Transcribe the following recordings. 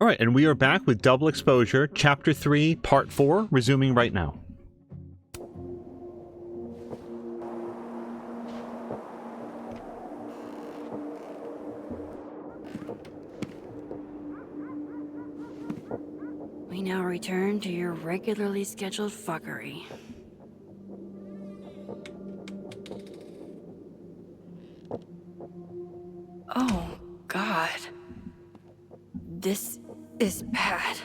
All right, and we are back with Double Exposure, Chapter 3, Part 4, resuming right now. We now return to your regularly scheduled fuckery. Oh, God. This is bad.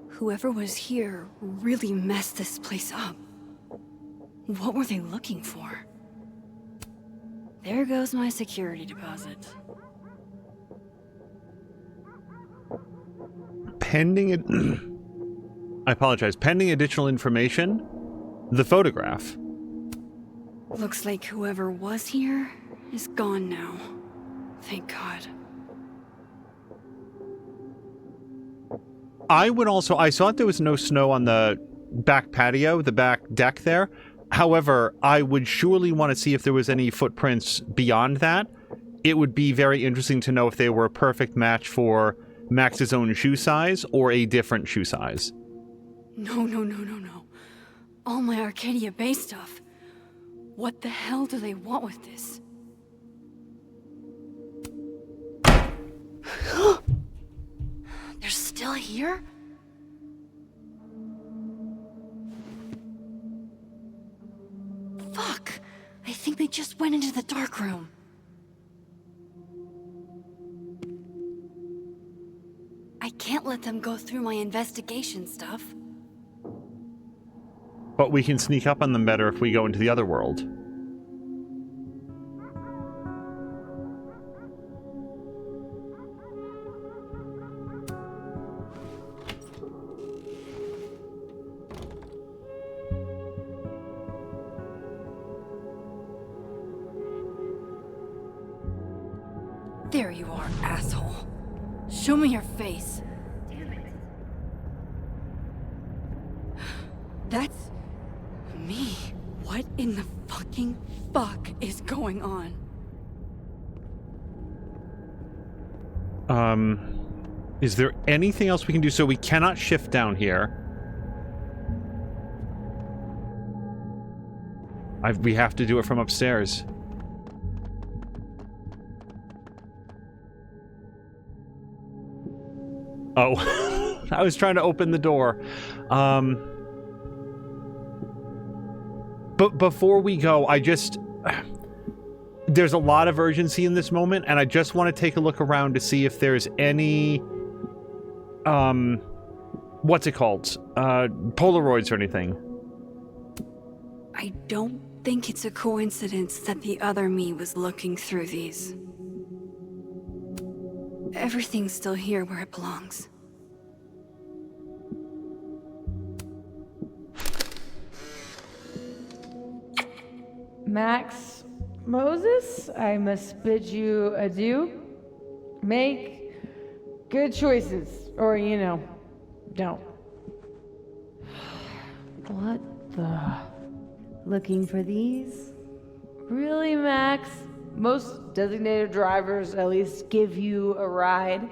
Whoever was here really messed this place up. What were they looking for? There goes my security deposit. Pending it. I apologize. Pending additional information, the photograph. Looks like whoever was here is gone now. Thank God. I thought there was no snow on the back patio, the back deck there. However, I would surely want to see if there was any footprints beyond that. It would be very interesting to know if they were a perfect match for Max's own shoe size or a different shoe size. No. All my Arcadia Bay stuff. What the hell do they want with this? They're still here? Fuck! I think they just went into the dark room. I can't let them go through my investigation stuff. But we can sneak up on them better if we go into the other world. There you are, asshole. Show me your face. Damn it. That's me. What in the fucking fuck is going on? Is there anything else we can do? So we cannot shift down here. We have to do it from upstairs. Oh, I was trying to open the door. But before we go, there's a lot of urgency in this moment, and I just want to take a look around to see if there's any, what's it called? Polaroids or anything. I don't think it's a coincidence that the other me was looking through these. Everything's still here where it belongs. Max Moses, I must bid you adieu. Make good choices, or, don't. What the? Looking for these? Really, Max? Most designated drivers at least give you a ride.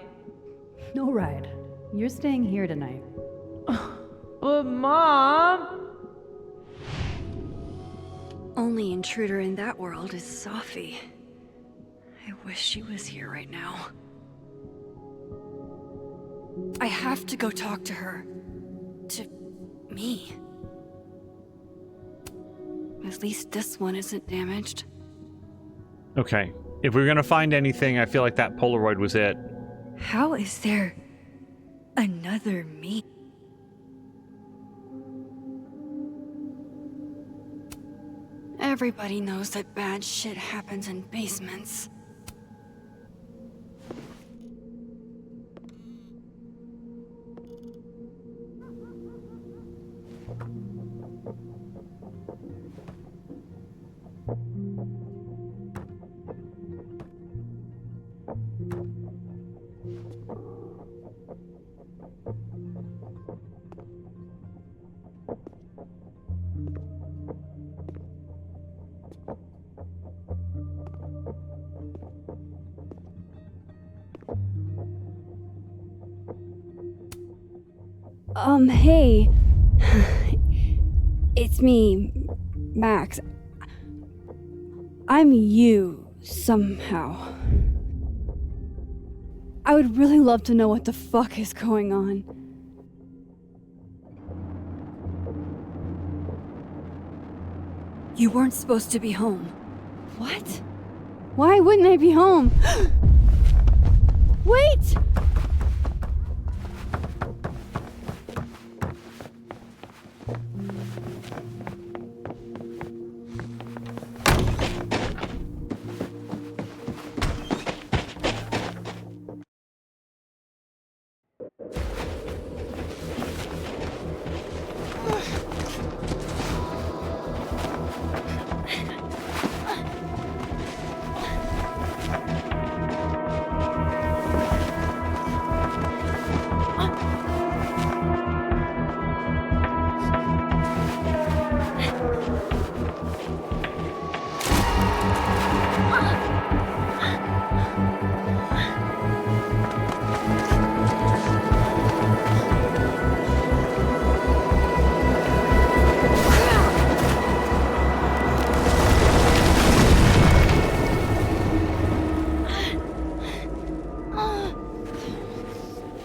No ride. You're staying here tonight. But Mom! Only intruder in that world is Safi. I wish she was here right now. I have to go talk to her. To me. At least this one isn't damaged. Okay. If we're gonna find anything, I feel like that Polaroid was it. How is there another me? Everybody knows that bad shit happens in basements. Hey. It's me, Max. I'm you, somehow. I would really love to know what the fuck is going on. You weren't supposed to be home. What? Why wouldn't I be home? Wait!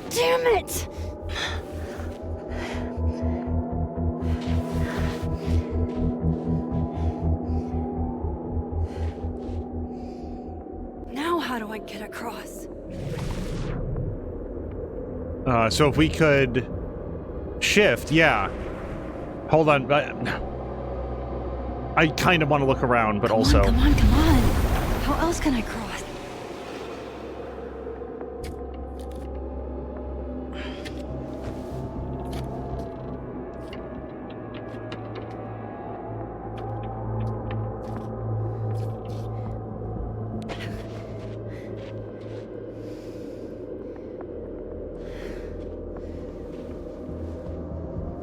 Damn it! Now how do I get across? So if we could shift, yeah. Hold on. I kind of want to look around, but also... Come on. How else can I cross?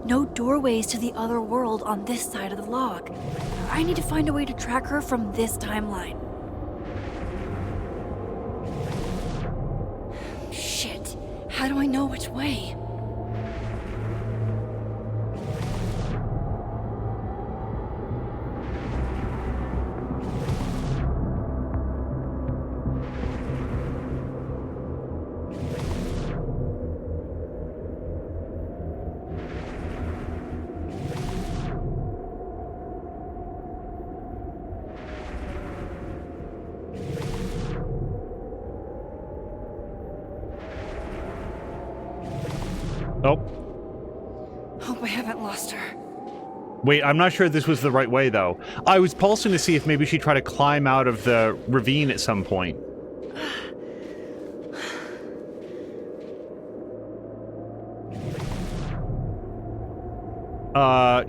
No doorways to the other world on this side of the log. I need to find a way to track her from this timeline. Shit. How do I know which way? Oh. Hope I haven't lost her. Wait, I'm not sure this was the right way, though. I was pulsing to see if maybe she'd try to climb out of the ravine at some point.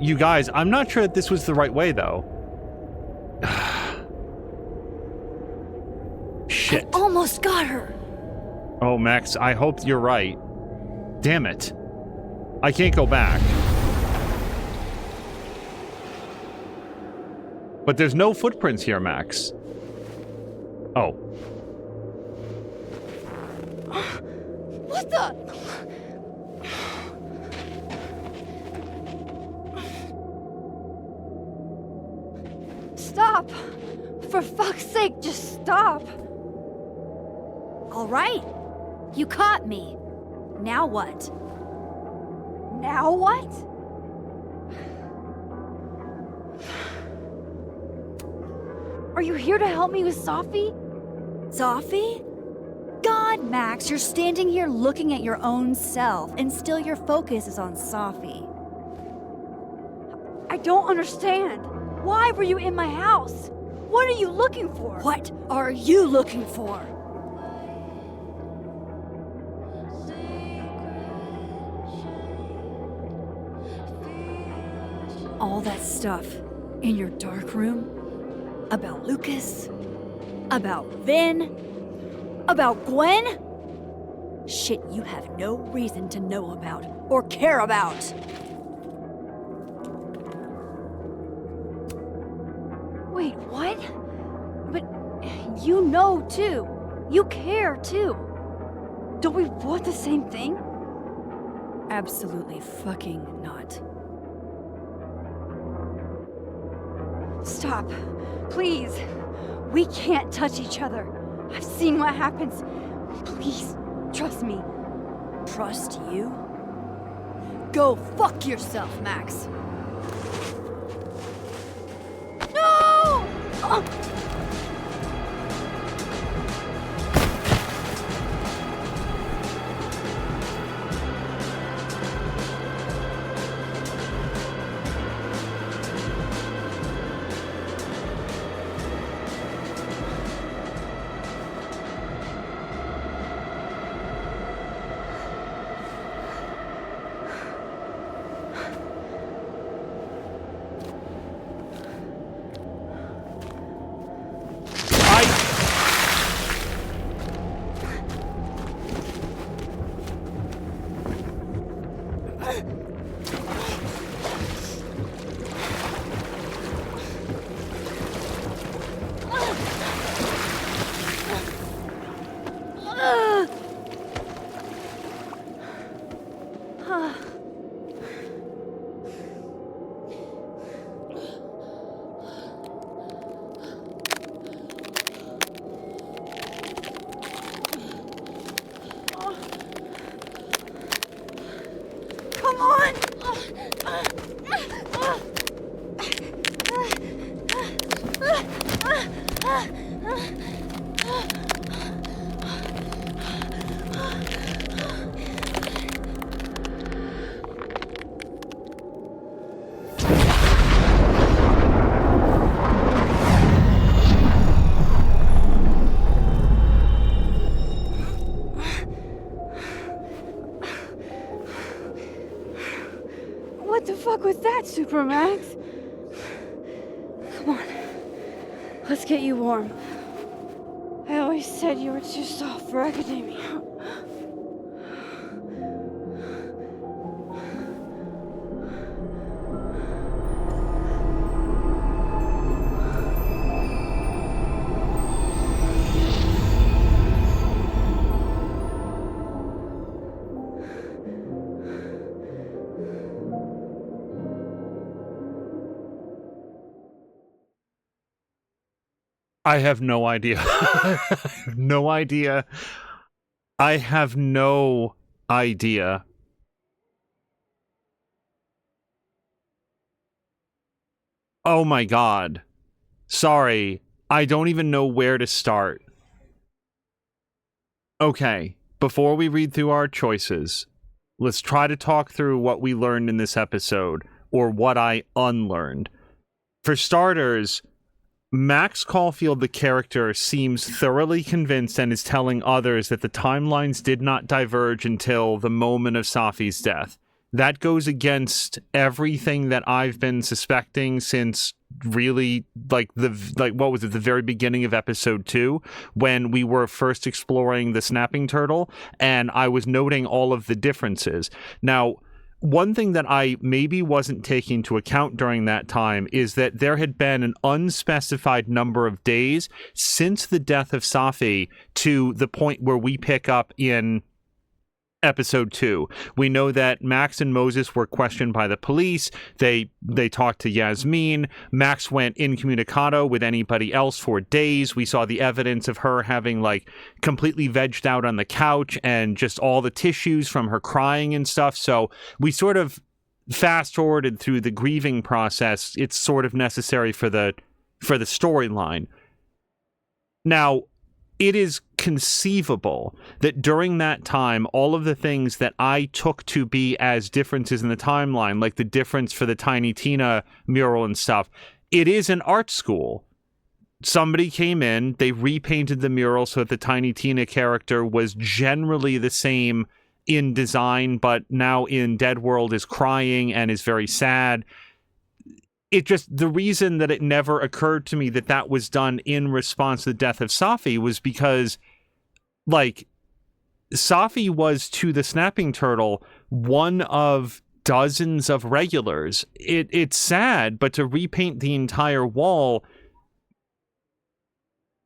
You guys, I'm not sure that this was the right way, though. Shit. I almost got her. Oh, Max, I hope you're right. Damn it. I can't go back. But there's no footprints here, Max. Oh. What the? Stop! For fuck's sake, just stop! All right. You caught me. Now what? Now what? Are you here to help me with Sophie? Sophie? God, Max, you're standing here looking at your own self, and still your focus is on Sophie. I don't understand. Why were you in my house? What are you looking for? What are you looking for? All that stuff in your dark room about Lucas, about Vin, about Gwen? Shit you have no reason to know about or care about. Wait, what? But you know too. You care too. Don't we want the same thing? Absolutely fucking not. Stop. Please. We can't touch each other. I've seen what happens. Please, trust me. Trust you? Go fuck yourself, Max. No! Come on! What the fuck was that, Supermax? Come on. Let's get you warm. I always said you were too soft for academia. I have no idea. No idea. I have no idea. Oh my god. Sorry. I don't even know where to start. Okay, before we read through our choices, let's try to talk through what we learned in this episode, or what I unlearned. For starters, Max Caulfield, the character, seems thoroughly convinced and is telling others that the timelines did not diverge until the moment of Safi's death. That goes against everything that I've been suspecting since really what was it, the very beginning of episode 2, when we were first exploring the snapping turtle, and I was noting all of the differences. Now, one thing that I maybe wasn't taking into account during that time is that there had been an unspecified number of days since the death of Safi to the point where we pick up in episode 2. We know that Max and Moses were questioned by the police. They talked to Yasmin. Max went incommunicado with anybody else for days. We saw the evidence of her having completely vegged out on the couch and just all the tissues from her crying and stuff. So we sort of fast forwarded through the grieving process. It's sort of necessary for the storyline. Now, it is conceivable that during that time, all of the things that I took to be as differences in the timeline, like the difference for the Tiny Tina mural and stuff, it is an art school. Somebody came in, they repainted the mural so that the Tiny Tina character was generally the same in design, but now in Dead World is crying and is very sad. It just, the reason that it never occurred to me that that was done in response to the death of Safi was because, like, Safi was to the Snapping Turtle one of dozens of regulars. It's sad, but to repaint the entire wall,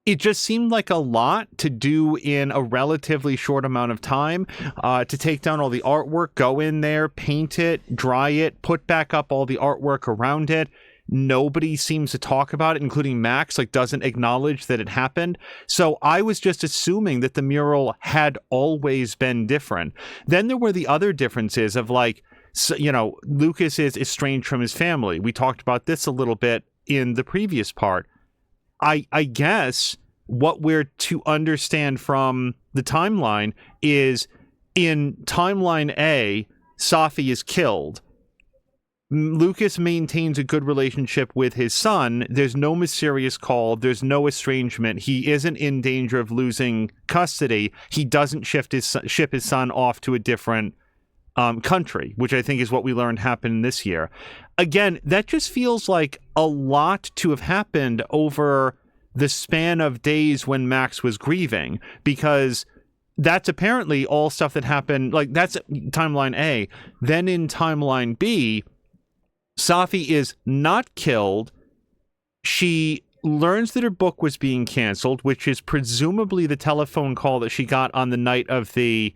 it just seemed like a lot to do in a relatively short amount of time, to take down all the artwork, go in there, paint it, dry it, put back up all the artwork around it. Nobody seems to talk about it, including Max, like doesn't acknowledge that it happened. So I was just assuming that the mural had always been different. Then there were the other differences of, like, so, you know, Lucas is estranged from his family. We talked about this a little bit in the previous part. I guess what we're to understand from the timeline is in timeline A, Safi is killed. Lucas maintains a good relationship with his son. There's no mysterious call. There's no estrangement. He isn't in danger of losing custody. He doesn't ship his son off to a different country, which I think is what we learned happened this year. Again, that just feels like a lot to have happened over the span of days when Max was grieving, because that's apparently all stuff that happened. Like, that's timeline A. Then in timeline B, Safi is not killed. She learns that her book was being canceled, which is presumably the telephone call that she got on the night of the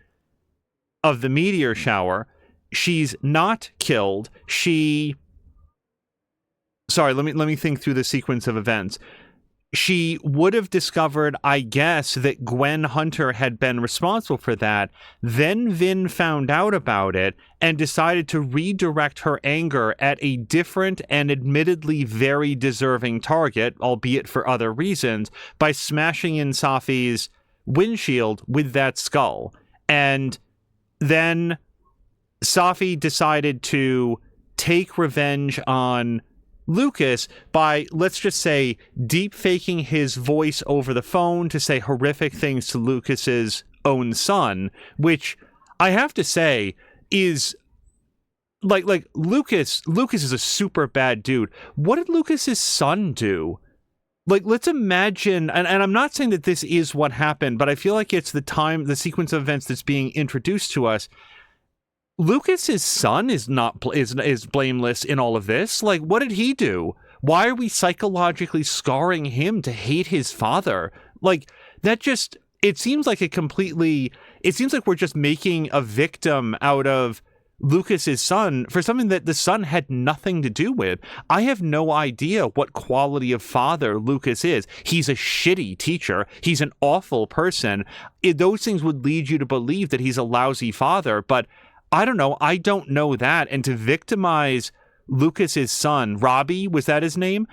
meteor shower. She's not killed. Sorry, let me think through the sequence of events. She would have discovered, I guess, that Gwen Hunter had been responsible for that. Then Vin found out about it and decided to redirect her anger at a different and admittedly very deserving target, albeit for other reasons, by smashing in Safi's windshield with that skull. And then Safi decided to take revenge on Lucas by, let's just say, deep faking his voice over the phone to say horrific things to Lucas's own son, which I have to say is like Lucas is a super bad dude. What did Lucas's son do? Like, let's imagine, and I'm not saying that this is what happened, but I feel like it's the sequence of events that's being introduced to us. Lucas's son is blameless in all of this. Like, what did he do? Why are we psychologically scarring him to hate his father? Like, that just, it seems like we're just making a victim out of Lucas's son for something that the son had nothing to do with. I have no idea what quality of father Lucas is. He's a shitty teacher. He's an awful person. Those things would lead you to believe that he's a lousy father, but I don't know. I don't know that. And to victimize Lucas's son, Robbie, was that his name?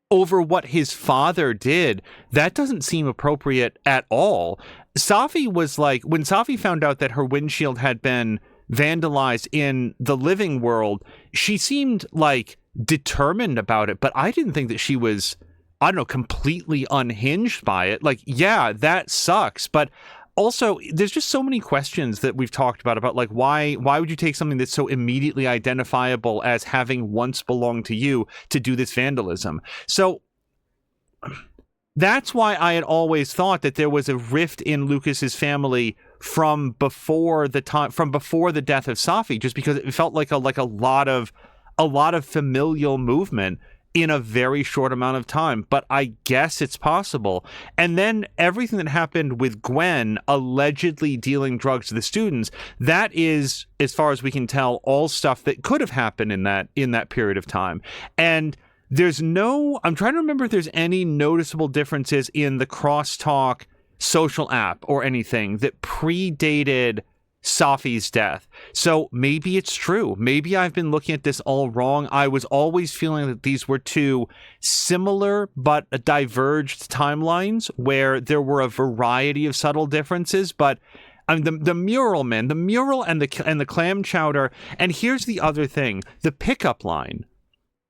Over what his father did, that doesn't seem appropriate at all. Safi was like, when Safi found out that her windshield had been vandalized in the living world, she seemed like determined about it, but I didn't think that she was, I don't know, completely unhinged by it. Like, yeah, that sucks, but also, there's just so many questions that we've talked about like why would you take something that's so immediately identifiable as having once belonged to you to do this vandalism? So that's why I had always thought that there was a rift in Lucas's family from before the death of Safi, just because it felt like a lot of familial movement in a very short amount of time, but I guess it's possible. And then everything that happened with Gwen allegedly dealing drugs to the students, that is, as far as we can tell, all stuff that could have happened in that period of time. And I'm trying to remember if there's any noticeable differences in the Crosstalk social app or anything that predated Safi's death. So maybe it's true. Maybe I've been looking at this all wrong. I was always feeling that these were two similar but diverged timelines where there were a variety of subtle differences. But I mean, the mural and the clam chowder. And here's the other thing: the pickup line.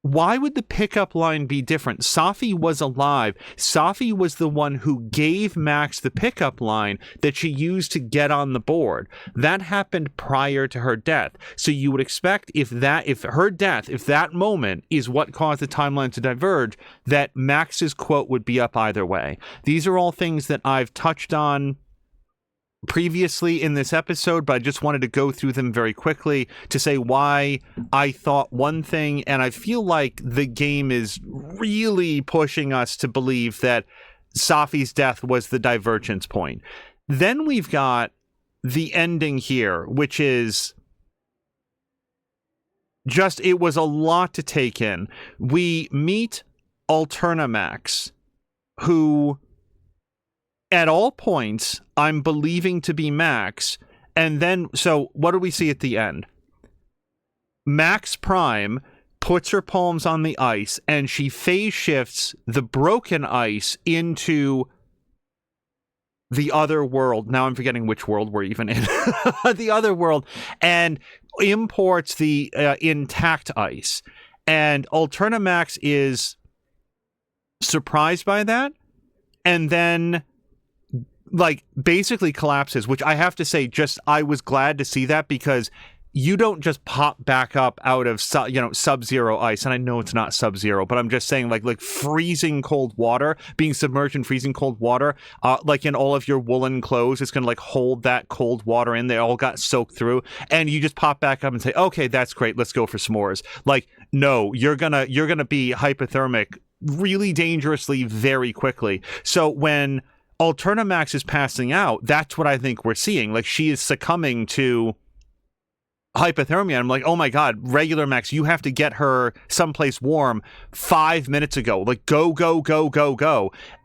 why would the pickup line be different? Safi was alive. Safi was the one who gave Max the pickup line that she used to get on the board. That happened prior to her death. So you would expect if that moment is what caused the timeline to diverge, that Max's quote would be up either way. These are all things that I've touched on previously in this episode, but I just wanted to go through them very quickly to say why I thought one thing, and I feel like the game is really pushing us to believe that Safi's death was the divergence point. Then we've got the ending here, which is just, it was a lot to take in. We meet Alternamax, who at all points I'm believing to be Max, and then, so what do we see at the end? Max Prime puts her palms on the ice, and she phase shifts the broken ice into the other world. Now I'm forgetting which world we're even in. The other world, and imports the intact ice. And Alternamax is surprised by that, and then like basically collapses, which I have to say, just I was glad to see that, because you don't just pop back up out of sub-zero ice, and I know it's not sub-zero, but I'm just saying like freezing cold water, being submerged in freezing cold water, like in all of your woolen clothes, it's gonna like hold that cold water in. They all got soaked through, and you just pop back up and say, okay, that's great, let's go for s'mores. Like, no, you're gonna be hypothermic really dangerously very quickly. So when Alternamax is passing out, that's what I think we're seeing. Like, she is succumbing to hypothermia. I'm like, oh my god, regular Max, you have to get her someplace warm 5 minutes ago. Like, go.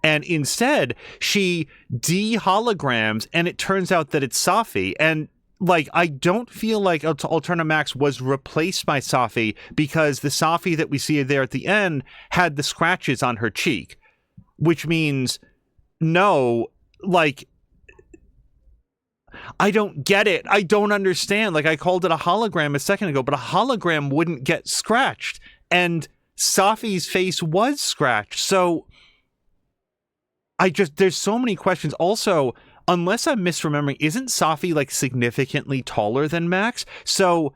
And instead, she de-holograms, and it turns out that it's Safi. And like, I don't feel like Alternamax was replaced by Safi, because the Safi that we see there at the end had the scratches on her cheek, which means no, like, I don't get it. I don't understand. Like, I called it a hologram a second ago, but a hologram wouldn't get scratched, and Safi's face was scratched. So there's so many questions. Also, unless I'm misremembering, isn't Safi like significantly taller than Max? So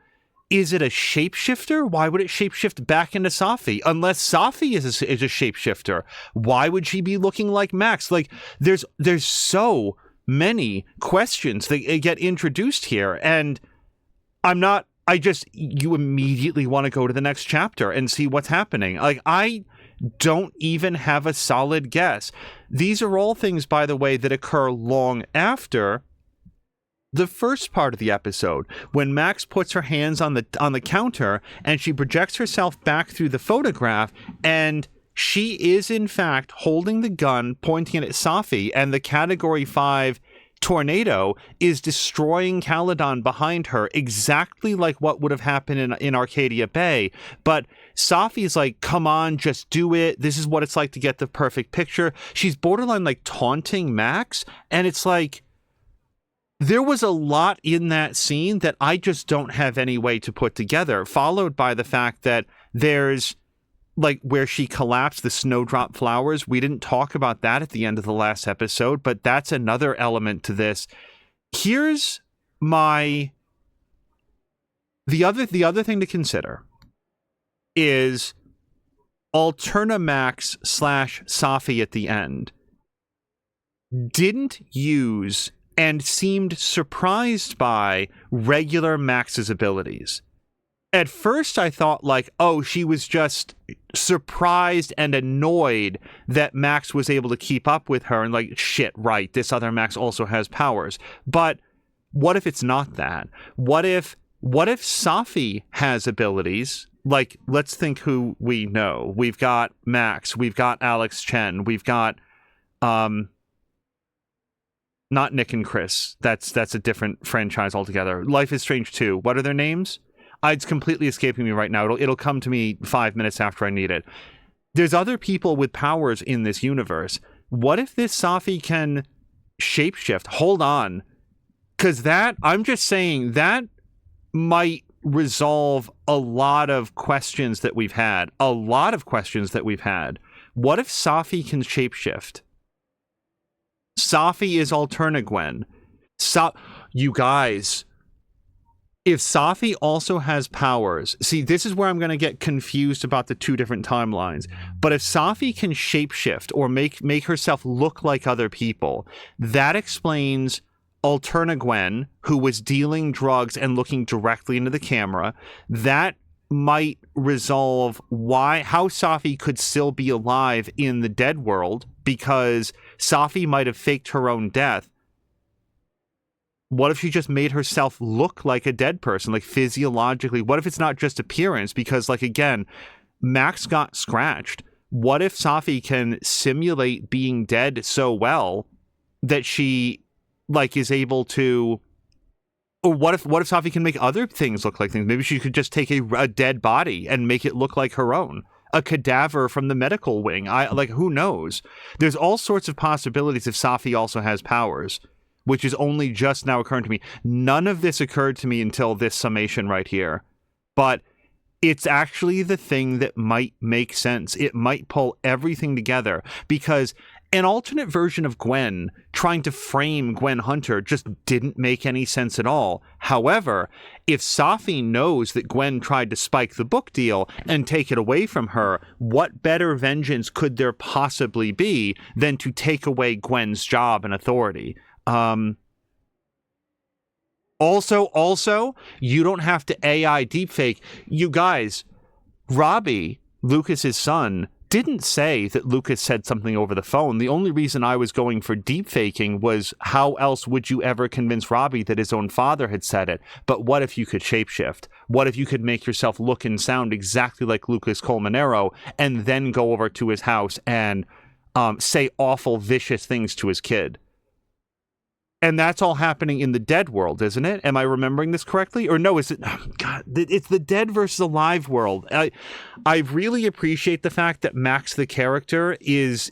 is it a shapeshifter? Why would it shapeshift back into Safi? Unless Safi is a shapeshifter, why would she be looking like Max? Like, there's so many questions that get introduced here, and you immediately want to go to the next chapter and see what's happening. Like, I don't even have a solid guess. These are all things, by the way, that occur long after the first part of the episode, when Max puts her hands on the counter and she projects herself back through the photograph, and she is in fact holding the gun pointing it at Safi, and the Category 5 tornado is destroying Caledon behind her, exactly like what would have happened in Arcadia Bay. But Safi is like, come on, just do it. This is what it's like to get the perfect picture. She's borderline like taunting Max, and it's like, there was a lot in that scene that I just don't have any way to put together, followed by the fact that there's like where she collapsed, the snowdrop flowers. We didn't talk about that at the end of the last episode, but that's another element to this. Here's the other thing to consider is Alternamax / Safi at the end didn't use and seemed surprised by regular Max's abilities. At first, I thought like, oh, she was just surprised and annoyed that Max was able to keep up with her, and like, shit, right, this other Max also has powers. But what if it's not that? What if Safi has abilities? Like, let's think who we know. We've got Max, we've got Alex Chen, we've got not Nick and Chris. That's a different franchise altogether. Life is Strange 2. What are their names? It's completely escaping me right now. It'll come to me 5 minutes after I need it. There's other people with powers in this universe. What if this Safi can shapeshift? Hold on. Because I'm just saying, that might resolve a lot of questions that we've had. What if Safi can shapeshift? Safi is Alterna Gwen. You guys, if Safi also has powers, see, this is where I'm going to get confused about the two different timelines. But if Safi can shapeshift or make herself look like other people, that explains Alterna Gwen, who was dealing drugs and looking directly into the camera. That might resolve how Safi could still be alive in the dead world, because Safi might have faked her own death. What if she just made herself look like a dead person, like physiologically? What if it's not just appearance? Because, like, again, Max got scratched. What if Safi can simulate being dead so well that she, like, is able to... Or what if Safi can make other things look like things? Maybe she could just take a dead body and make it look like her own. A cadaver from the medical wing. Who knows? There's all sorts of possibilities if Safi also has powers, which is only just now occurring to me. None of this occurred to me until this summation right here. But it's actually the thing that might make sense. It might pull everything together, because an alternate version of Gwen trying to frame Gwen Hunter just didn't make any sense at all. However, if Safi knows that Gwen tried to spike the book deal and take it away from her, what better vengeance could there possibly be than to take away Gwen's job and authority? Also, you don't have to AI deepfake. You guys, Robbie, Lucas's son, didn't say that Lucas said something over the phone. The only reason I was going for deepfaking was, how else would you ever convince Robbie that his own father had said it? But what if you could shapeshift? What if you could make yourself look and sound exactly like Lucas Colmenero and then go over to his house and say awful, vicious things to his kid? And that's all happening in the dead world, isn't it? Am I remembering this correctly? Or no, is it... Oh, God, it's the dead versus alive world. I really appreciate the fact that Max, the character, is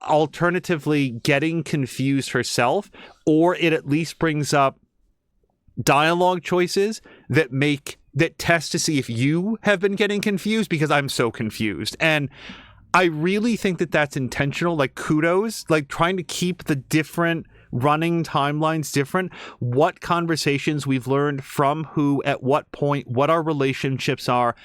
alternatively getting confused herself, or it at least brings up dialogue choices that test to see if you have been getting confused, because I'm so confused. And I really think that that's intentional. Like, kudos, like trying to keep the different running timelines different, what conversations we've learned from who at what point, what our relationships are.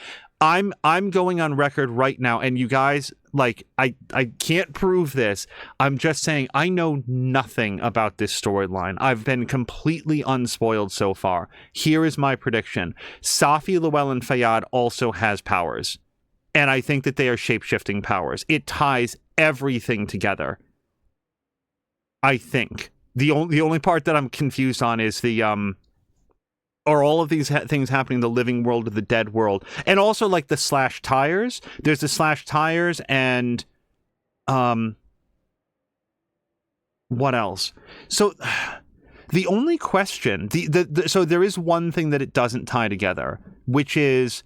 I'm going on record right now, and you guys, like, I can't prove this. I'm just saying I know nothing about this storyline. I've been completely unspoiled so far. Here is my prediction. Safi, Llewellyn, Fayyad also has powers, and I think that they are shape-shifting powers. It ties everything together, I think. The only part that I'm confused on is are all of these things happening in the living world or the dead world? And also, like, the slash tires. There's the slash tires and what else? So the only question, so there is one thing that it doesn't tie together, which is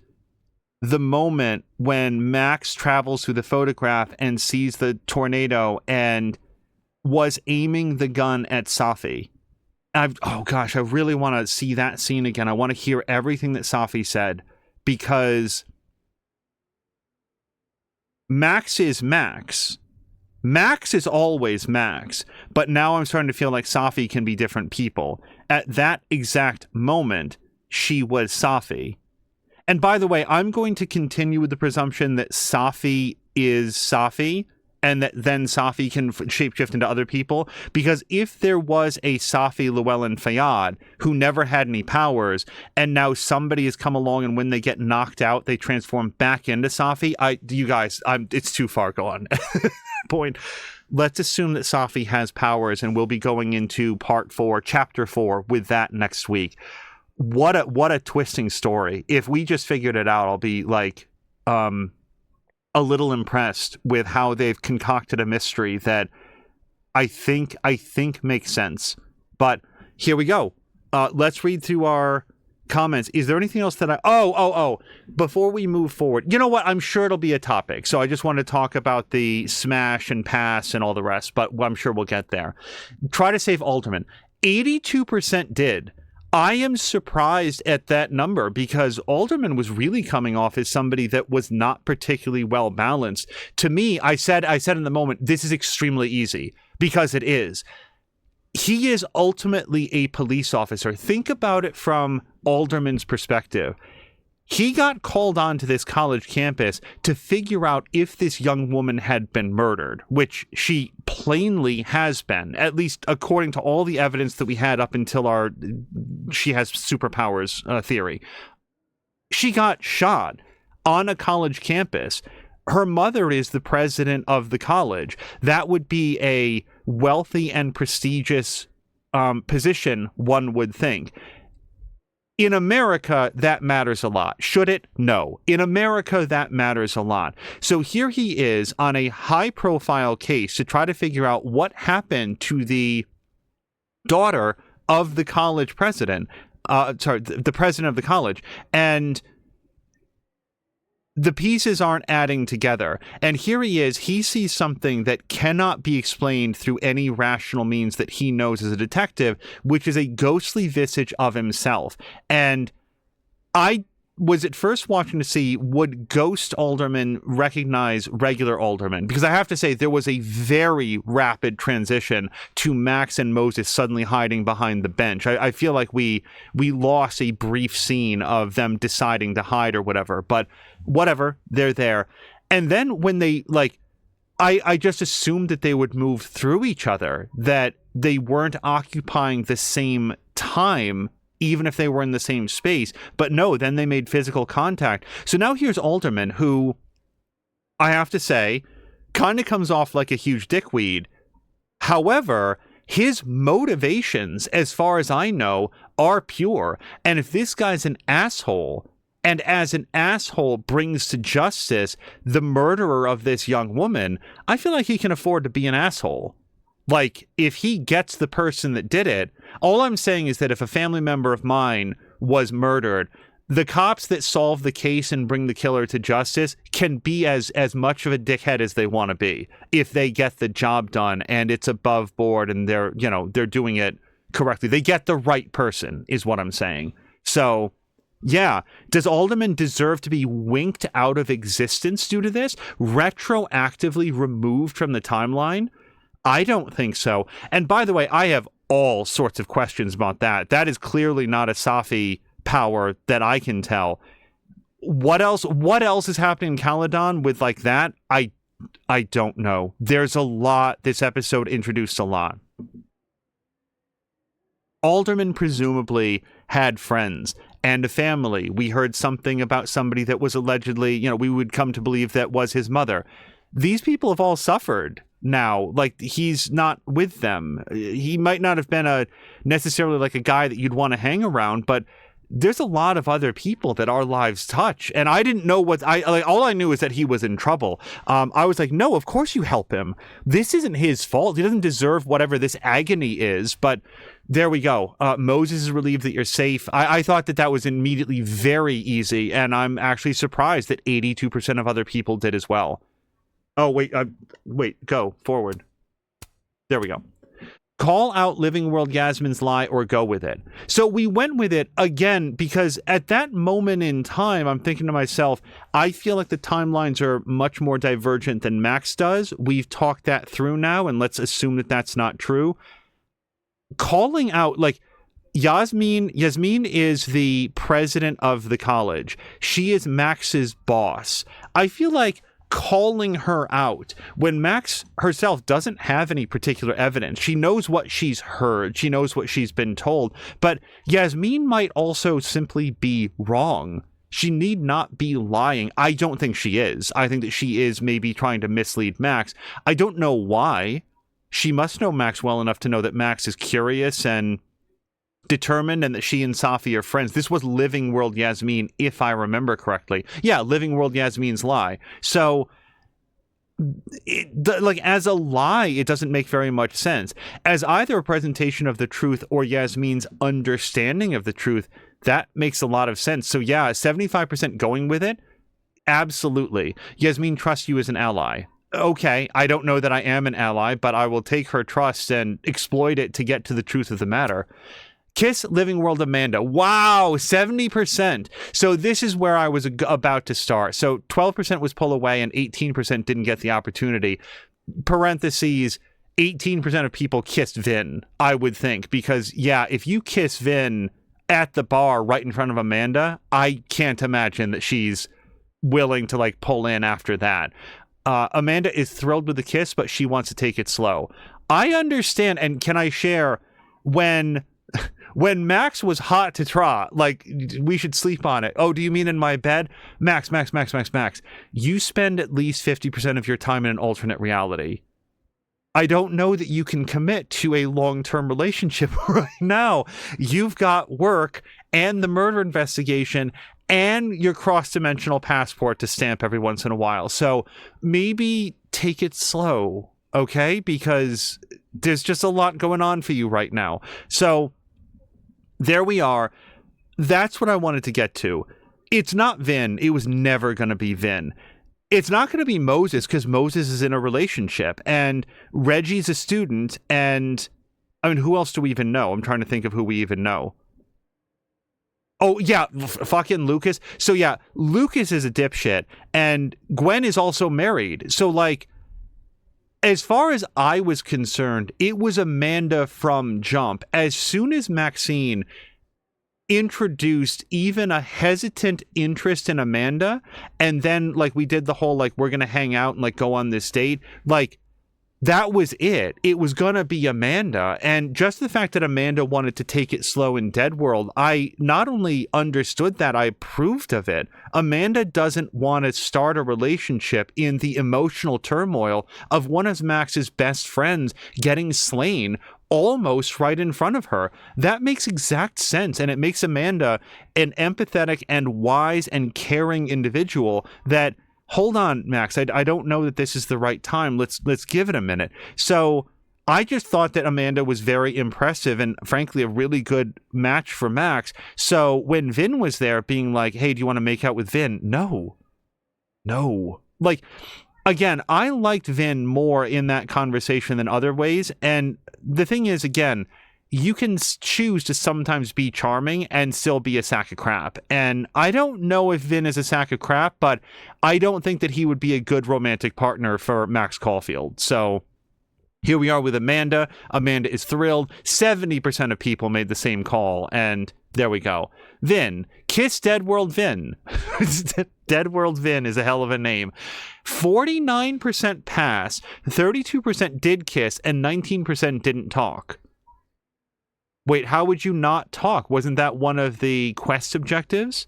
the moment when Max travels through the photograph and sees the tornado and was aiming the gun at Safi. I really want to see that scene again. I want to hear everything that Safi said, because Max is Max. Max is always Max, but now I'm starting to feel like Safi can be different people. At that exact moment, she was Safi. And by the way, I'm going to continue with the presumption that Safi is Safi, and that then Safi can shapeshift into other people. Because if there was a Safi Llewellyn Fayyad who never had any powers, and now somebody has come along and when they get knocked out, they transform back into Safi, it's too far gone. Point. Let's assume that Safi has powers, and we'll be going into part 4, chapter 4, with that next week. What a twisting story. If we just figured it out, I'll be like, a little impressed with how they've concocted a mystery that I think makes sense. But here we go. Let's read through our comments. Is there anything else that before we move forward, you know what? I'm sure it'll be a topic. So I just want to talk about the smash and pass and all the rest, but I'm sure we'll get there. Try to save Alderman. 82% did. I am surprised at that number because Alderman was really coming off as somebody that was not particularly well balanced. To me, I said in the moment, this is extremely easy because it is. He is ultimately a police officer. Think about it from Alderman's perspective. He got called onto this college campus to figure out if this young woman had been murdered, which she plainly has been, at least according to all the evidence that we had up until she has superpowers theory. She got shot on a college campus. Her mother is the president of the college. That would be a wealthy and prestigious position, one would think. In America, that matters a lot. Should it? No. In America, that matters a lot. So here he is on a high-profile case to try to figure out what happened to the daughter of the college president. The president of the college. And the pieces aren't adding together. And here he is. He sees something that cannot be explained through any rational means that he knows as a detective, which is a ghostly visage of himself. And I was at first watching to see, would Ghost Alderman recognize regular Alderman? Because I have to say, there was a very rapid transition to Max and Moses suddenly hiding behind the bench. I feel like we lost a brief scene of them deciding to hide or whatever, but whatever, they're there. And then when they, I just assumed that they would move through each other, that they weren't occupying the same time, even if they were in the same space. But no, then they made physical contact. So now here's Alderman, who, I have to say, kind of comes off like a huge dickweed. However, his motivations, as far as I know, are pure. And if this guy's an asshole, and as an asshole brings to justice the murderer of this young woman, I feel like he can afford to be an asshole. Like, if he gets the person that did it, all I'm saying is that if a family member of mine was murdered, the cops that solve the case and bring the killer to justice can be as much of a dickhead as they want to be if they get the job done and it's above board and they're doing it correctly. They get the right person, is what I'm saying. So, yeah. Does Alderman deserve to be winked out of existence due to this? Retroactively removed from the timeline? I don't think so. And by the way, I have all sorts of questions about that. That is clearly not a Safi power that I can tell. What else is happening in Caledon with like that? I don't know. There's a lot. This episode introduced a lot. Alderman presumably had friends and a family. We heard something about somebody that was allegedly, we would come to believe that was his mother. These people have all suffered now. Like, he's not with them. He might not have been necessarily like a guy that you'd want to hang around, but there's a lot of other people that our lives touch. And I didn't know all I knew is that he was in trouble. I was like, no, of course you help him. This isn't his fault. He doesn't deserve whatever this agony is, but there we go. Moses is relieved that you're safe. I thought that was immediately very easy, and I'm actually surprised that 82% of other people did as well. Oh, wait, go forward. There we go. Call out Living World Yasmin's lie or go with it. So we went with it again because at that moment in time, I'm thinking to myself, I feel like the timelines are much more divergent than Max does. We've talked that through now, and let's assume that that's not true. Calling out, Yasmin is the president of the college. She is Max's boss. I feel like calling her out when Max herself doesn't have any particular evidence. She knows what she's heard. She knows what she's been told. But Yasmin might also simply be wrong. She need not be lying. I don't think she is. I think that she is maybe trying to mislead Max. I don't know why. She must know Max well enough to know that Max is curious and determined and that she and Safi are friends. This was Living World Yasmin, if I remember correctly. Yeah, Living World Yasmin's lie. So, as a lie, it doesn't make very much sense. As either a presentation of the truth or Yasmin's understanding of the truth, that makes a lot of sense. So yeah, 75% going with it? Absolutely. Yasmin trusts you as an ally. Okay, I don't know that I am an ally, but I will take her trust and exploit it to get to the truth of the matter. Kiss Living World Amanda. Wow, 70%. So this is where I was about to start. So 12% was pull away and 18% didn't get the opportunity. Parentheses, 18% of people kissed Vin, I would think. Because, yeah, if you kiss Vin at the bar right in front of Amanda, I can't imagine that she's willing to, like, pull in after that. Amanda is thrilled with the kiss, but she wants to take it slow. I understand, and can I share, when Max was hot to trot, like, we should sleep on it. Oh, do you mean in my bed? Max. You spend at least 50% of your time in an alternate reality. I don't know that you can commit to a long-term relationship right now. You've got work and the murder investigation and your cross-dimensional passport to stamp every once in a while. So maybe take it slow, okay? Because there's just a lot going on for you right now. So there we are. That's what I wanted to get to. It's not Vin. It was never going to be Vin. It's not going to be Moses because Moses is in a relationship and Reggie's a student. And I mean, who else do we even know? I'm trying to think of who we even know. Oh, yeah, fucking Lucas. So, yeah, Lucas is a dipshit and Gwen is also married. So, like, as far as I was concerned, it was Amanda from jump. As soon as Maxine introduced even a hesitant interest in Amanda, and then, like, we did the whole, like, we're going to hang out and, like, go on this date, like, that was it. It was going to be Amanda. And just the fact that Amanda wanted to take it slow in Dead World, I not only understood that, I approved of it. Amanda doesn't want to start a relationship in the emotional turmoil of one of Max's best friends getting slain almost right in front of her. That makes exact sense. And it makes Amanda an empathetic and wise and caring individual that, hold on, Max, I don't know that this is the right time. Let's give it a minute. So I just thought that Amanda was very impressive and, frankly, a really good match for Max. So when Vin was there being like, hey, do you want to make out with Vin? No. Like, again, I liked Vin more in that conversation than other ways. And the thing is, again, you can choose to sometimes be charming and still be a sack of crap. And I don't know if Vin is a sack of crap, but I don't think that he would be a good romantic partner for Max Caulfield. So here we are with Amanda. Amanda is thrilled. 70% of people made the same call, and there we go. Vin. Kiss Dead World Vin. Dead World Vin is a hell of a name. 49% pass, 32% did kiss, and 19% didn't talk. Wait, how would you not talk? Wasn't that one of the quest objectives?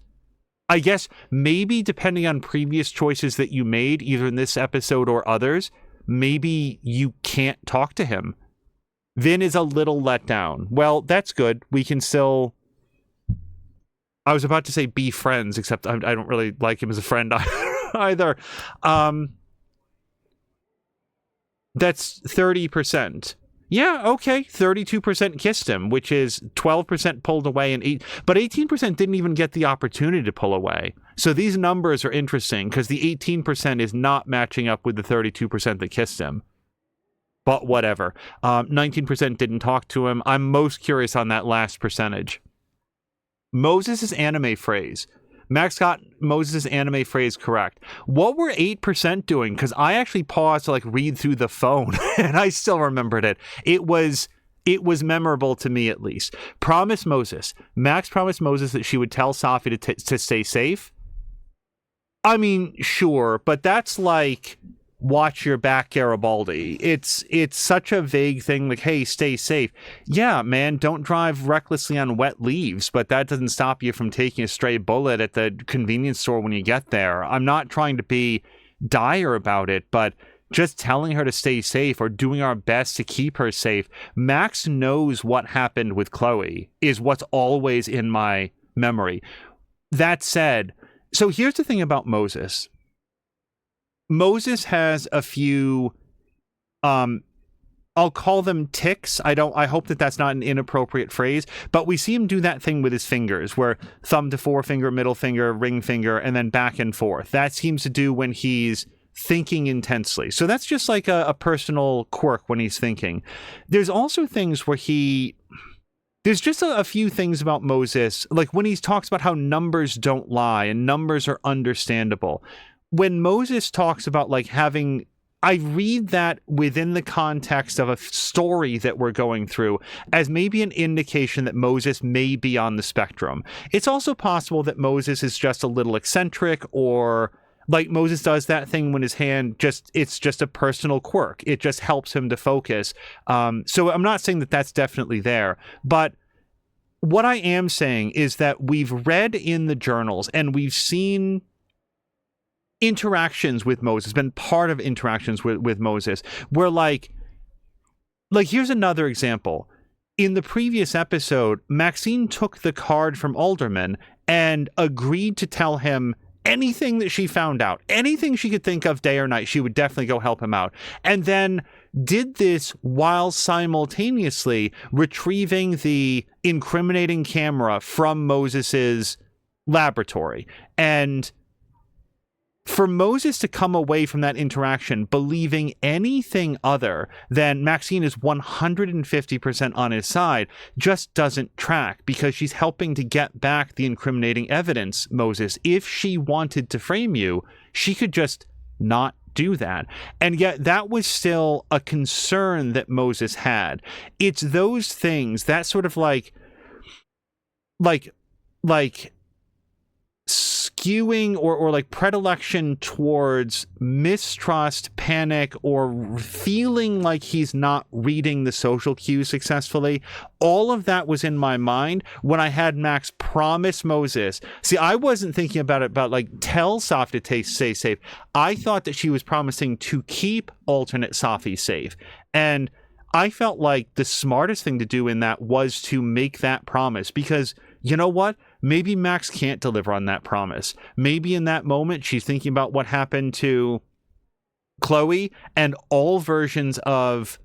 I guess maybe depending on previous choices that you made, either in this episode or others, maybe you can't talk to him. Vin is a little let down. Well, that's good. We can still... I was about to say be friends, except I don't really like him as a friend either. That's 30%. Yeah, okay, 32% kissed him, which is 12% pulled away, but 18% didn't even get the opportunity to pull away. So these numbers are interesting, because the 18% is not matching up with the 32% that kissed him. But whatever. 19% didn't talk to him. I'm most curious on that last percentage. Moses' anime phrase. Max got Moses' anime phrase correct. What were 8% doing? Because I actually paused to, like, read through the phone, and I still remembered it. It was memorable to me, at least. Promise Moses. Max promised Moses that she would tell Safi to stay safe. I mean, sure, but that's like... watch your back, Garibaldi. It's such a vague thing, like, hey, stay safe. Yeah, man, don't drive recklessly on wet leaves, but that doesn't stop you from taking a stray bullet at the convenience store when you get there. I'm not trying to be dire about it, but just telling her to stay safe or doing our best to keep her safe. Max knows what happened with Chloe is what's always in my memory. That said, so here's the thing about Moses. Moses has a few, I'll call them tics. I hope that that's not an inappropriate phrase, but we see him do that thing with his fingers where thumb to forefinger, middle finger, ring finger, and then back and forth. That seems to do when he's thinking intensely. So that's just like a personal quirk when he's thinking. There's also things where he there's just a few things about Moses, like when he talks about how numbers don't lie and numbers are understandable. When Moses talks about like having, I read that within the context of a story that we're going through as maybe an indication that Moses may be on the spectrum. It's also possible that Moses is just a little eccentric, or like Moses does that thing when his hand it's just a personal quirk. It just helps him to focus. So I'm not saying that that's definitely there, but what I am saying is that we've read in the journals and we've seen interactions with Moses, been part of interactions with Moses, where like here's another example. In the previous episode, Maxine took the card from Alderman and agreed to tell him anything that she found out, anything she could think of day or night, she would definitely go help him out. And then did this while simultaneously retrieving the incriminating camera from Moses's laboratory. And for Moses to come away from that interaction believing anything other than Maxine is 150% on his side just doesn't track, because she's helping to get back the incriminating evidence, Moses. If she wanted to frame you, she could just not do that. And yet that was still a concern that Moses had. It's those things, that sort of like skewing or like predilection towards mistrust, panic, or feeling like he's not reading the social cues successfully. All of that was in my mind when I had Max promise Moses. See, I wasn't thinking about like tell Safi to stay safe. I thought that she was promising to keep alternate Safi safe. And I felt like the smartest thing to do in that was to make that promise, because you know what? Maybe Max can't deliver on that promise. Maybe in that moment she's thinking about what happened to Chloe, and all versions of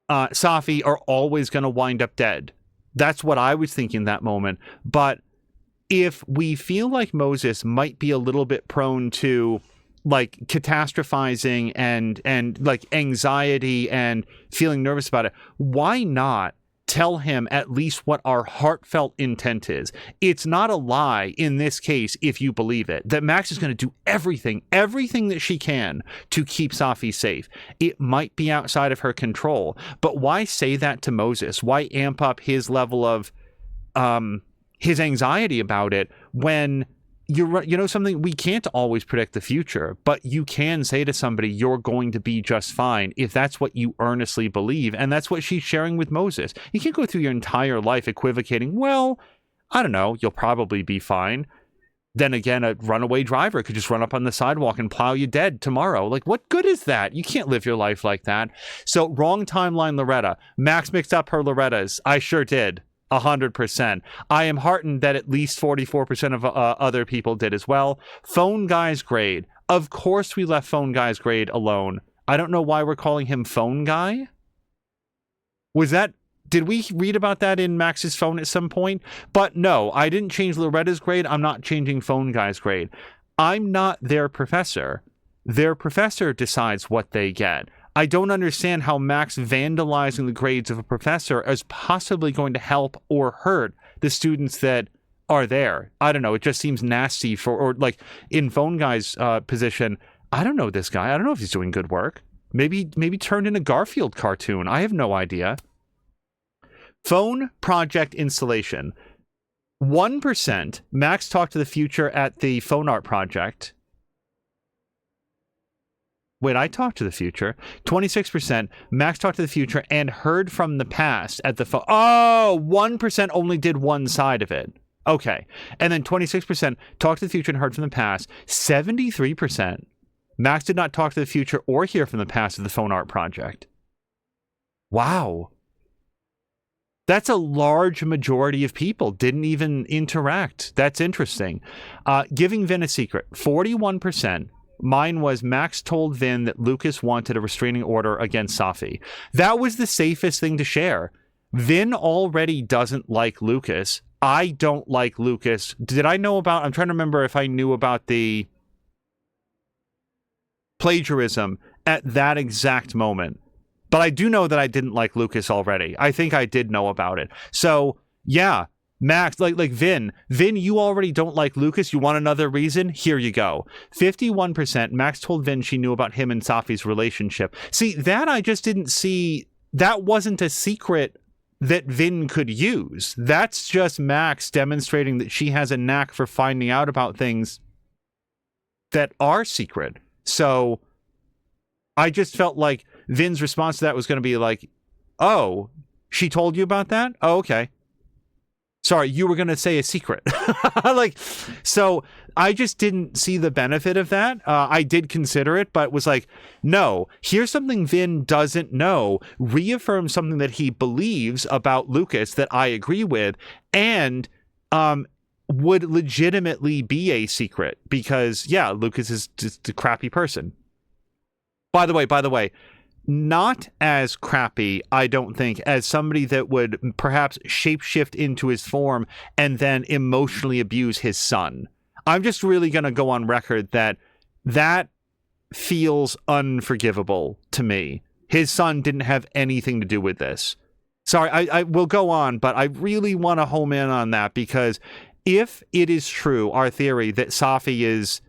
Safi are always going to wind up dead. That's what I was thinking in that moment. But if we feel like Moses might be a little bit prone to like catastrophizing and like anxiety and feeling nervous about it, why not tell him at least what our heartfelt intent is? It's not a lie in this case, if you believe it, that Max is going to do everything that she can to keep Safi safe. It might be outside of her control, but why say that to Moses? Why amp up his level of his anxiety about it when you know something? We can't always predict the future, but you can say to somebody, you're going to be just fine, if that's what you earnestly believe. And that's what she's sharing with Moses. You can't go through your entire life equivocating, well, I don't know, you'll probably be fine. Then again, a runaway driver could just run up on the sidewalk and plow you dead tomorrow. Like, what good is that? You can't live your life like that. So, wrong timeline, Loretta. Max mixed up her Lorettas. I sure did. 100%. I am heartened that at least 44% of other people did as well. Phone Guy's grade. Of course we left Phone Guy's grade alone. I don't know why we're calling him Phone Guy. Did we read about that in Max's phone at some point? But no, I didn't change Loretta's grade. I'm not changing Phone Guy's grade. I'm not their professor. Their professor decides what they get. I don't understand how Max vandalizing the grades of a professor is possibly going to help or hurt the students that are there. I don't know. It just seems nasty or like in Phone Guy's position. I don't know this guy. I don't know if he's doing good work. Maybe turned in a Garfield cartoon. I have no idea. Phone project installation. 1%. Max talked to the future at the phone art project. Wait, I talked to the future. 26%. Max talked to the future and heard from the past at the phone. Oh, 1% only did one side of it. Okay. And then 26% talked to the future and heard from the past. 73%. Max did not talk to the future or hear from the past of the phone art project. Wow. That's a large majority of people didn't even interact. That's interesting. Giving Vin a secret. 41%. Mine was Max told Vin that Lucas wanted a restraining order against Safi. That was the safest thing to share. Vin already doesn't like Lucas. I don't like Lucas. Did I know about... I'm trying to remember if I knew about the plagiarism at that exact moment. But I do know that I didn't like Lucas already. I think I did know about it. So, yeah, Max, like Vin, you already don't like Lucas. You want another reason? Here you go. 51%. Max told Vin she knew about him and Safi's relationship. See, that I just didn't see. That wasn't a secret that Vin could use. That's just Max demonstrating that she has a knack for finding out about things that are secret. So I just felt like Vin's response to that was going to be like, oh, she told you about that? Oh, okay. Sorry, you were going to say a secret. Like, so I just didn't see the benefit of that. I did consider it, but was like, no, here's something Vin doesn't know, reaffirm something that he believes about Lucas that I agree with, and would legitimately be a secret because, yeah, Lucas is just a crappy person. By the way, not as crappy, I don't think, as somebody that would perhaps shapeshift into his form and then emotionally abuse his son. I'm just really going to go on record that feels unforgivable to me. His son didn't have anything to do with this. Sorry, I will go on, but I really want to home in on that because if it is true, our theory that Safi is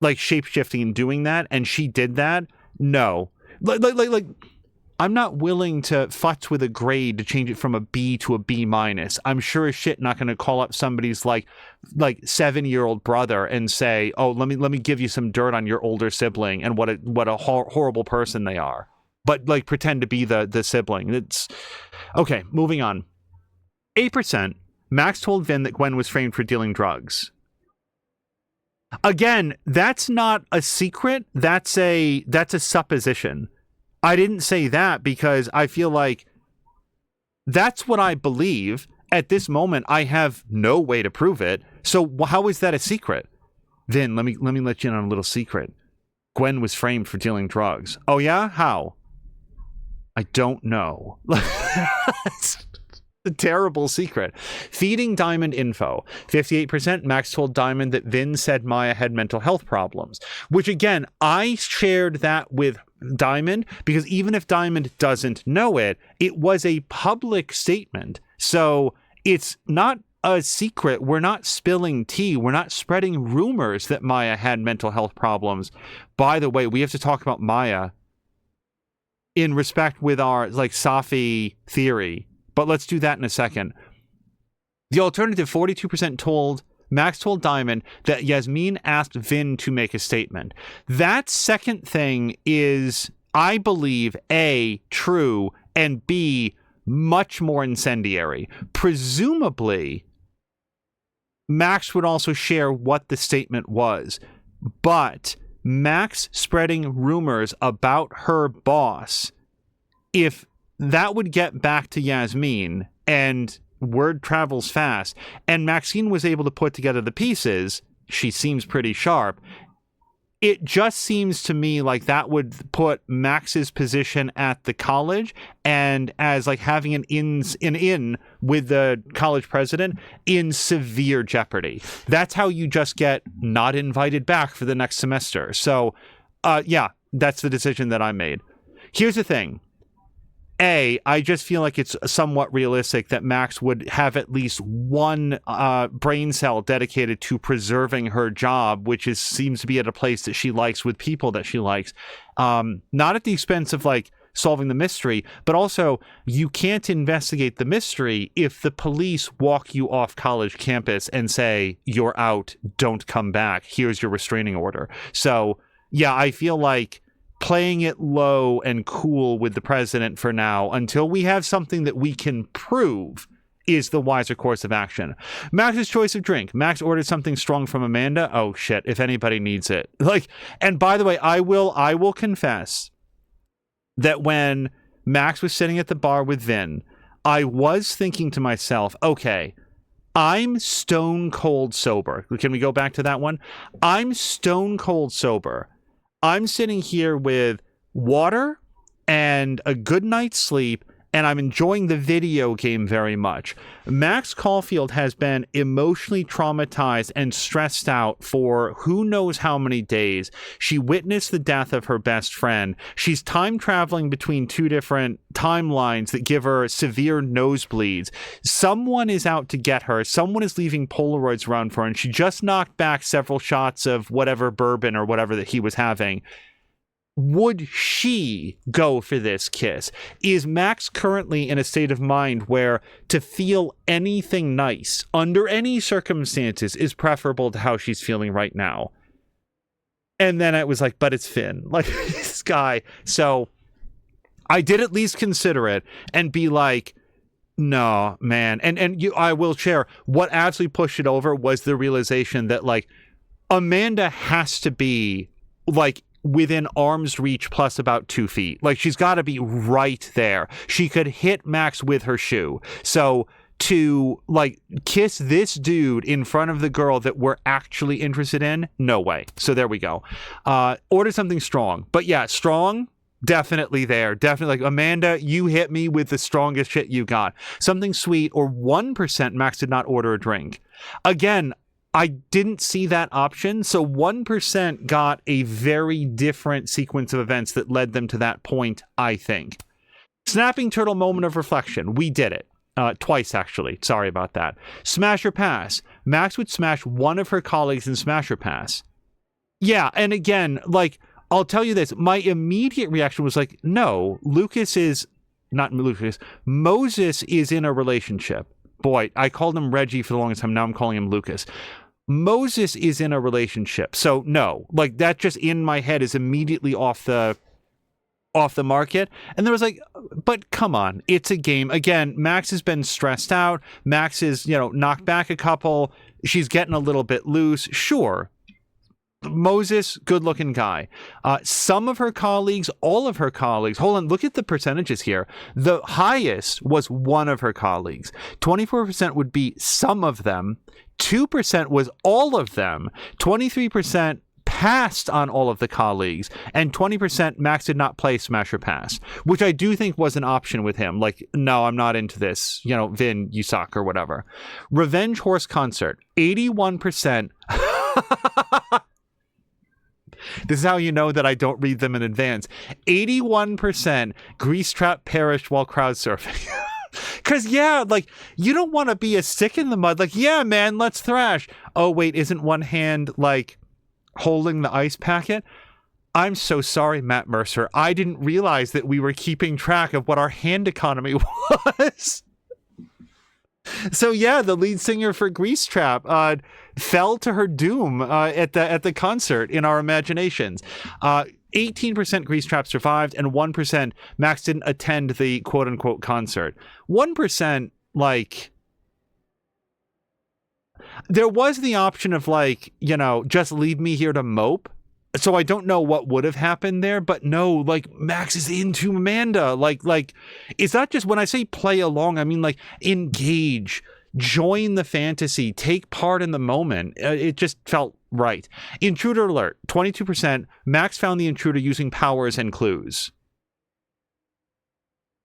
like shapeshifting and doing that, and she did that, no. Like, I'm not willing to futz with a grade to change it from a B to a B minus. I'm sure as shit not going to call up somebody's like 7-year-old brother and say, "Oh, let me give you some dirt on your older sibling and what a horrible person they are." But like pretend to be the sibling. It's okay. Moving on. 8%. Max told Vin that Gwen was framed for dealing drugs. Again, that's not a secret. That's a supposition. I didn't say that because I feel like that's what I believe. At this moment, I have no way to prove it. So how is that a secret? Vin, let me let you in on a little secret. Gwen was framed for dealing drugs. Oh yeah? How? I don't know. It's a terrible secret. Feeding Diamond info. 58%. Max told Diamond that Vin said Maya had mental health problems. Which again, I shared that with Diamond because even if Diamond doesn't know it, it was a public statement. So it's not a secret. We're not spilling tea. We're not spreading rumors that Maya had mental health problems. By the way, we have to talk about Maya in respect with our like Safi theory. But let's do that in a second. The alternative, 42% Max told Diamond that Yasmin asked Vin to make a statement. That second thing is, I believe, A, true, and B, much more incendiary. Presumably, Max would also share what the statement was. But Max spreading rumors about her boss, if that would get back to Yasmin, and word travels fast, and Maxine was able to put together the pieces, she seems pretty sharp, it just seems to me like that would put Max's position at the college, and as like having an in with the college president, in severe jeopardy. That's how you just get not invited back for the next semester. So, yeah, that's the decision that I made. Here's the thing. A, I just feel like it's somewhat realistic that Max would have at least one brain cell dedicated to preserving her job, which seems to be at a place that she likes with people that she likes. Not at the expense of like solving the mystery, but also you can't investigate the mystery if the police walk you off college campus and say, "You're out, don't come back, here's your restraining order." So yeah, I feel like playing it low and cool with the president for now until we have something that we can prove is the wiser course of action. Max's choice of drink. Max ordered something strong from Amanda. Oh shit, if anybody needs it. Like, and by the way, I will confess that when Max was sitting at the bar with Vin, I was thinking to myself, okay, I'm stone cold sober. Can we go back to that one? I'm stone cold sober. I'm sitting here with water and a good night's sleep and I'm enjoying the video game very much. Max Caulfield has been emotionally traumatized and stressed out for who knows how many days. She witnessed the death of her best friend. She's time traveling between two different timelines that give her severe nosebleeds. Someone is out to get her. Someone is leaving Polaroids around for her, and she just knocked back several shots of whatever bourbon or whatever that he was having. Would she go for this kiss? Is Max currently in a state of mind where to feel anything nice under any circumstances is preferable to how she's feeling right now? And then I was like, but it's Finn. Like, this guy. So I did at least consider it and be like, no, man. And I will share, what absolutely pushed it over was the realization that, like, Amanda has to be, like, within arm's reach plus about 2 feet. Like, she's got to be right there. She could hit Max with her shoe. So to, like, kiss this dude in front of the girl that we're actually interested in, no way. So there we go. Order something strong. But yeah, strong, definitely there. Definitely, like, Amanda, you hit me with the strongest shit you got. Something sweet, or 1%. Max did not order a drink. Again, I didn't see that option, so 1% got a very different sequence of events that led them to that point, I think. Snapping turtle moment of reflection. We did it. Twice, actually. Sorry about that. Smash or pass. Max would smash one of her colleagues in Smash or pass. Yeah, and again, like, I'll tell you this. My immediate reaction was like, no, Moses is in a relationship. Boy, I called him Reggie for the longest time. Now I'm calling him Lucas. Moses is in a relationship. So no, like, that just in my head is immediately off the market. And there was like, but come on, it's a game. Again, Max has been stressed out. Max is, knocked back a couple. She's getting a little bit loose. Sure. Moses, good looking guy. Some of her colleagues, all of her colleagues, hold on, look at the percentages here. The highest was one of her colleagues. 24% would be some of them. 2% was all of them. 23% passed on all of the colleagues, and 20% Max did not play Smash or Pass, which I do think was an option with him. Like, no, I'm not into this. Vin, you suck, or whatever. Revenge Horse Concert, 81%. This is how you know that I don't read them in advance. 81% Grease Trap perished while crowd surfing. Because, yeah, like, you don't want to be a stick in the mud. Like, yeah, man, let's thrash. Oh, wait, isn't one hand, like, holding the ice packet? I'm so sorry, Matt Mercer. I didn't realize that we were keeping track of what our hand economy was. So, yeah, the lead singer for Grease Trap fell to her doom at the concert in our imaginations. 18% Grease Trap survived, and 1% Max didn't attend the quote-unquote concert. 1%, like, there was the option of, like, just leave me here to mope. So I don't know what would have happened there, but no, like, Max is into Amanda. Like, it's not just when I say play along, I mean, like, engage, join the fantasy, take part in the moment. It just felt right. Intruder alert, 22%. Max found the intruder using powers and clues.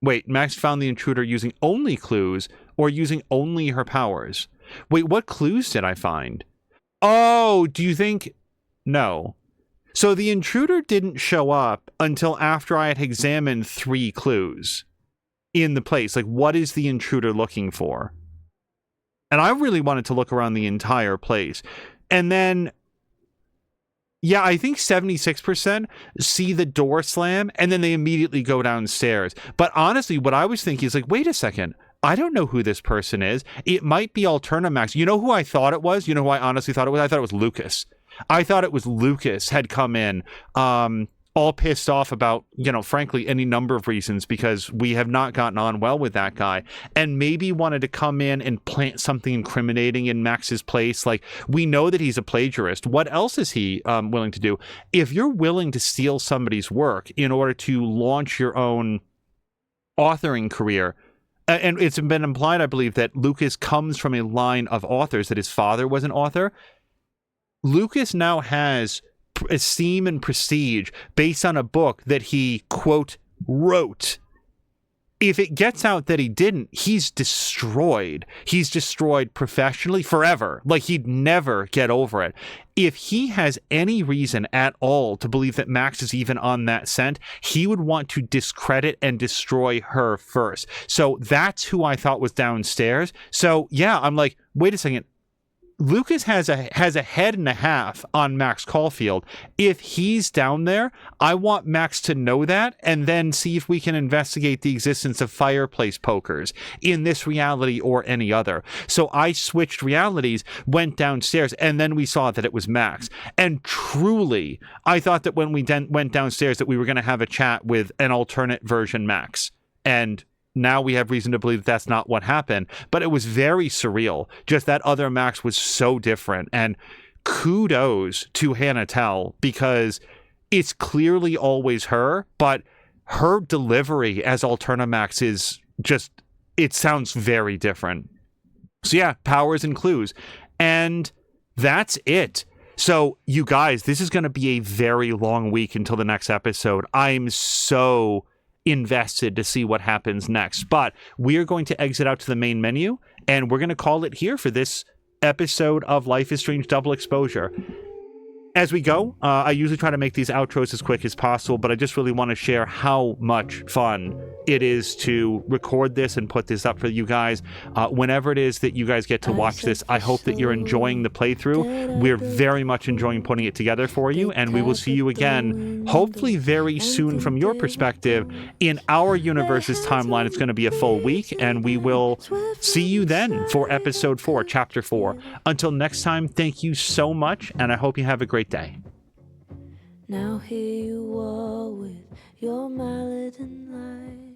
Wait, Max found the intruder using only clues or using only her powers? Wait, what clues did I find? Oh, do you think... No. So the intruder didn't show up until after I had examined 3 clues in the place. Like, what is the intruder looking for? And I really wanted to look around the entire place. And then, yeah, I think 76% see the door slam and then they immediately go downstairs. But honestly, what I was thinking is like, wait a second. I don't know who this person is. It might be Alternamax. You know who I thought it was? You know who I honestly thought it was? I thought it was Lucas. I thought it was Lucas had come in all pissed off about, frankly, any number of reasons, because we have not gotten on well with that guy, and maybe wanted to come in and plant something incriminating in Max's place. Like, we know that he's a plagiarist. What else is he willing to do? If you're willing to steal somebody's work in order to launch your own authoring career, and it's been implied, I believe, that Lucas comes from a line of authors, that his father was an author. Lucas now has esteem and prestige based on a book that he, quote, wrote. if it gets out that he didn't, he's destroyed. He's destroyed professionally forever. Like, he'd never get over it. If he has any reason at all to believe that Max is even on that scent, he would want to discredit and destroy her first. So that's who I thought was downstairs. So yeah, I'm like, wait a second. Lucas has a head and a half on Max Caulfield. If he's down there, I want Max to know that and then see if we can investigate the existence of fireplace pokers in this reality or any other. So I switched realities, went downstairs, and then we saw that it was Max. And truly, I thought that when we went downstairs that we were going to have a chat with an alternate version Max. And now we have reason to believe that that's not what happened, but it was very surreal. Just that other Max was so different. And kudos to Hannah Tell, because it's clearly always her, but her delivery as Alterna Max is just, it sounds very different. So yeah, powers and clues. And that's it. So you guys, this is going to be a very long week until the next episode. I'm so invested to see what happens next, but we're going to exit out to the main menu and we're going to call it here for this episode of Life is Strange Double Exposure. As we go, I usually try to make these outros as quick as possible, but I just really want to share how much fun it is to record this and put this up for you guys. Whenever it is that you guys get to watch this, I hope that you're enjoying the playthrough. We're very much enjoying putting it together for you, and we will see you again, hopefully very soon from your perspective. In our universe's timeline, it's going to be a full week, and we will see you then for episode 4, chapter 4. Until next time, thank you so much, and I hope you have a great day. Now here you are with your mallet and light.